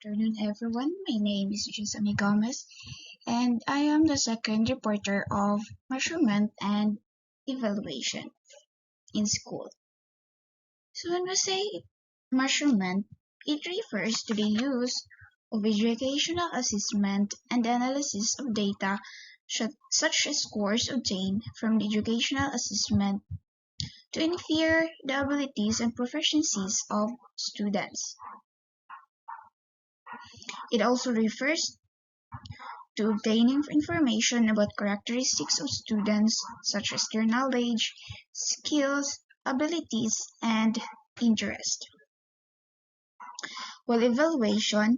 afternoon, everyone. My name is Gisami Gomez, and I am the second reporter of measurement and evaluation in school. So, when we say measurement, it refers to the use of educational assessment and analysis of data such as scores obtained from the educational assessment to infer the abilities and proficiencies of students. It also refers to obtaining information about characteristics of students such as their knowledge, skills, abilities, and interest. While evaluation,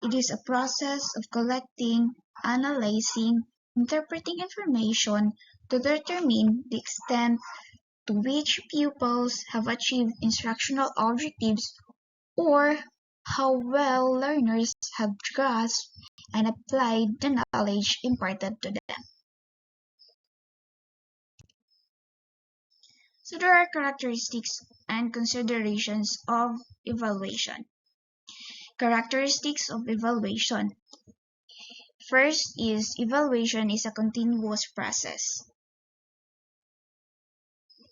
it is a process of collecting, analyzing, interpreting information to determine the extent to which pupils have achieved instructional objectives or how well learners have grasped and applied the knowledge imparted to them. So there are characteristics and considerations of evaluation. Characteristics of evaluation. First is evaluation is a continuous process.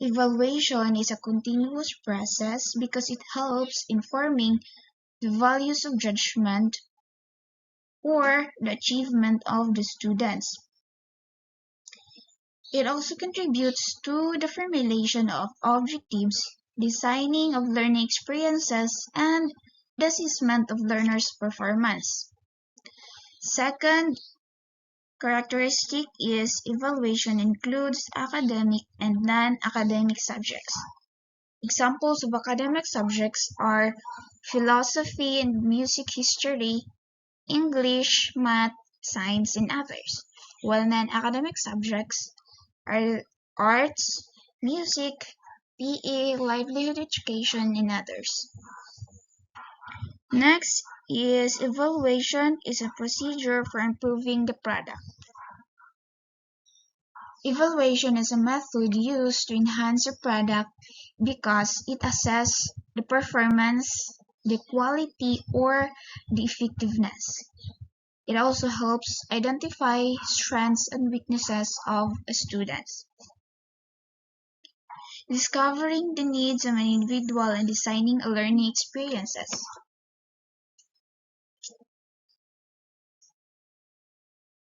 Evaluation is a continuous process because it helps informing the values of judgment or the achievement of the students. It also contributes to the formulation of objectives, designing of learning experiences, and the assessment of learners' performance. Second characteristic is evaluation includes academic and non-academic subjects. Examples of academic subjects are philosophy and music history, English, math, science, and others, while non-academic subjects are arts, music, PE, livelihood education, and others. Next is evaluation is a procedure for improving the product. Evaluation is a method used to enhance a product because it assesses the performance, the quality, or the effectiveness. It also helps identify strengths and weaknesses of students. Discovering the needs of an individual and designing a learning experiences.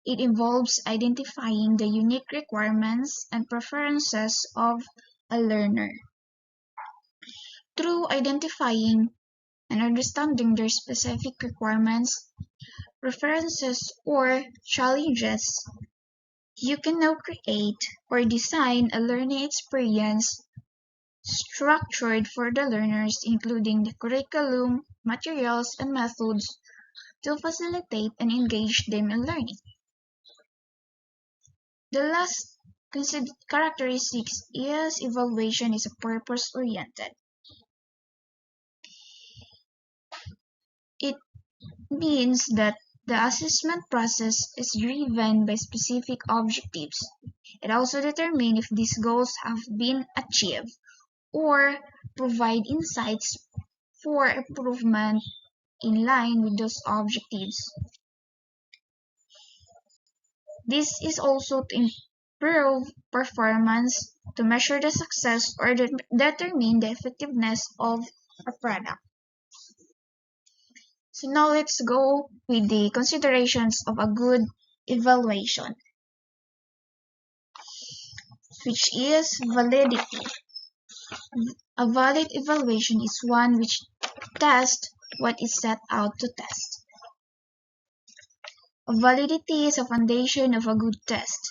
It involves identifying the unique requirements and preferences of a learner. Through identifying and understanding their specific requirements, preferences, or challenges, you can now create or design a learning experience structured for the learners, including the curriculum, materials, and methods to facilitate and engage them in learning. The last characteristic is evaluation is purpose-oriented. It means that the assessment process is driven by specific objectives. It also determines if these goals have been achieved or provide insights for improvement in line with those objectives. This is also to improve performance, to measure the success, or determine the effectiveness of a product. So now let's go with the considerations of a good evaluation, which is validity. A valid evaluation is one which tests what is set out to test. Validity is a foundation of a good test,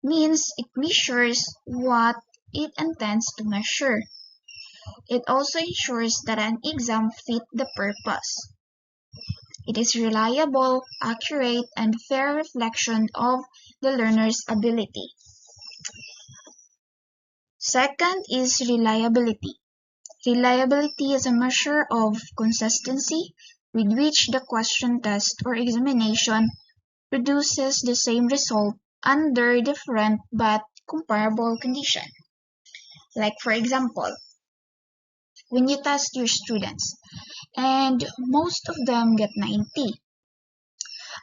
means it measures what it intends to measure. It also ensures that an exam fits the purpose. It is reliable, accurate, and fair reflection of the learner's ability. Second is reliability. Reliability is a measure of consistency with which the question, test, or examination produces the same result under different but comparable conditions. Like for example, when you test your students, and most of them get 90.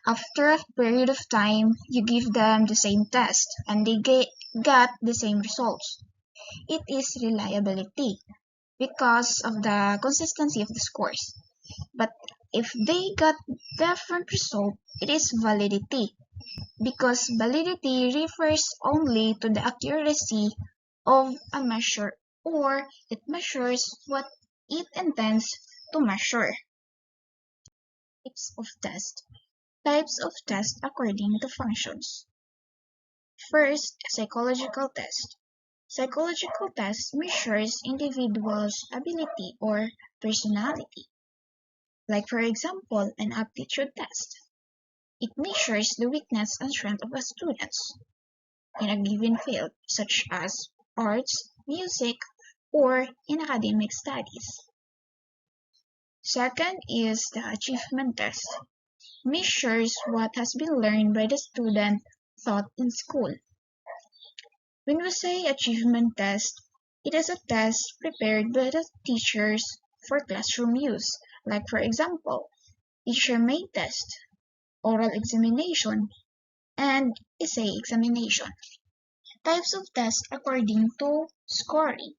After a period of time, you give them the same test and they got the same results. It is reliability because of the consistency of the scores. But if they got different result, it is validity because validity refers only to the accuracy of a measure, or it measures what it intends to measure. Types of test. Types of test according to functions. First, psychological test. Psychological test measures individuals' ability or personality. Like for example, an aptitude test. It measures the weakness and strength of a student in a given field, such as arts, music, or in academic studies. Second is the achievement test. Measures what has been learned by the student taught in school. When we say achievement test, it is a test prepared by the teachers for classroom use, like for example, teacher-made test, oral examination, and essay examination. Types of tests according to scoring.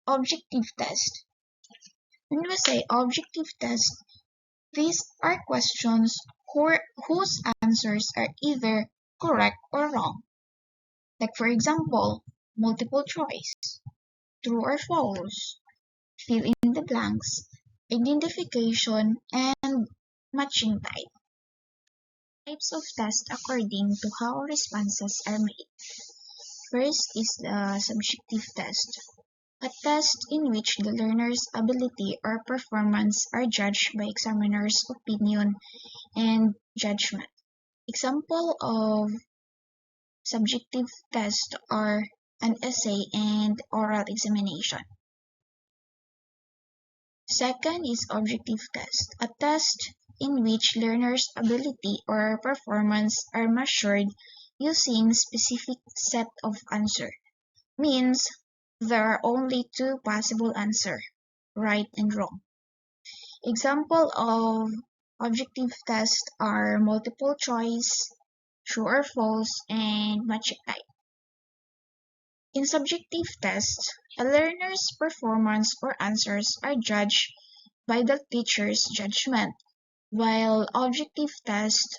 Objective test. When we say objective test, these are questions whose answers are either correct or wrong. Like for example, multiple choice, true or false, fill in the blanks, identification, and matching type. Types of tests according to how responses are made. First is the subjective test, a test in which the learner's ability or performance are judged by examiner's opinion and judgment. Example of subjective tests are an essay and oral examination. Second is objective test, a test in which learners' ability or performance are measured using specific set of answer. Means there are only two possible answers, right and wrong. Example of objective tests are multiple choice, true or false, and matching type. In subjective tests, a learner's performance or answers are judged by the teacher's judgment, while objective tests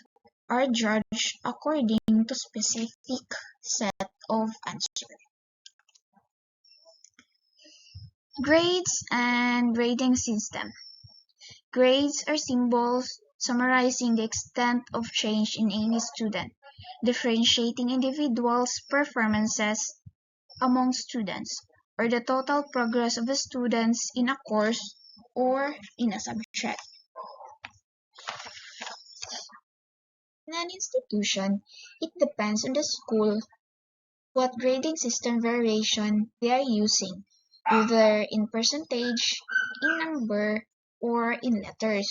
are judged according to specific set of answers. Grades and grading system. Grades are symbols summarizing the extent of change in any student, differentiating individuals' performances among students, or the total progress of the students in a course or in a subject. In an institution, it depends on the school what grading system variation they are using, whether in percentage, in number, or in letters.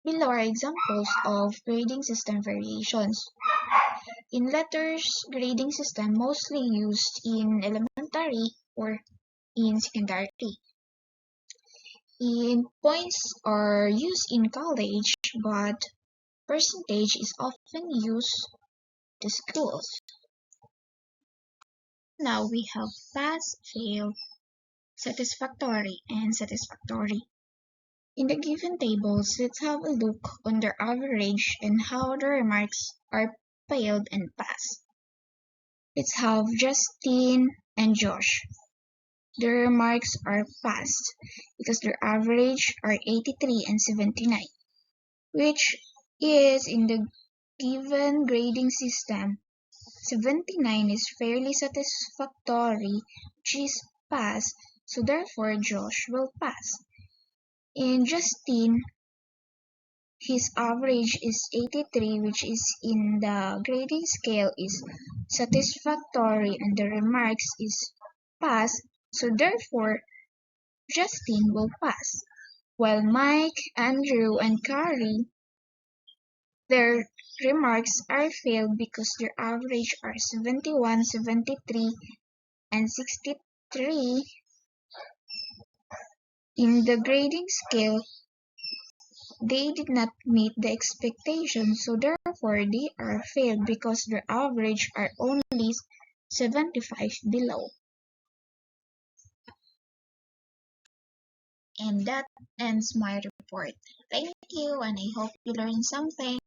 Below are examples of grading system variations. In letters, grading system mostly used in elementary or in secondary. In points are used in college, but percentage is often used to schools. Now we have pass, fail, satisfactory, and satisfactory. In the given tables, let's have a look on their average and how the remarks are failed and passed. Let's have Justin and Josh. Their remarks are passed because their average are 83 and 79, which is in the given grading system. 79 is fairly satisfactory, which is pass, so therefore Josh will pass. In Justin, his average is 83, which is in the grading scale is satisfactory, and the remarks is pass, so therefore Justin will pass. While Mike, Andrew, and Carrie, their remarks are failed because their average are 71, 73, and 63, In the grading scale, they did not meet the expectations, so therefore they are failed because their average are only 75 below. And that ends my report. Thank you, and I hope you learned something.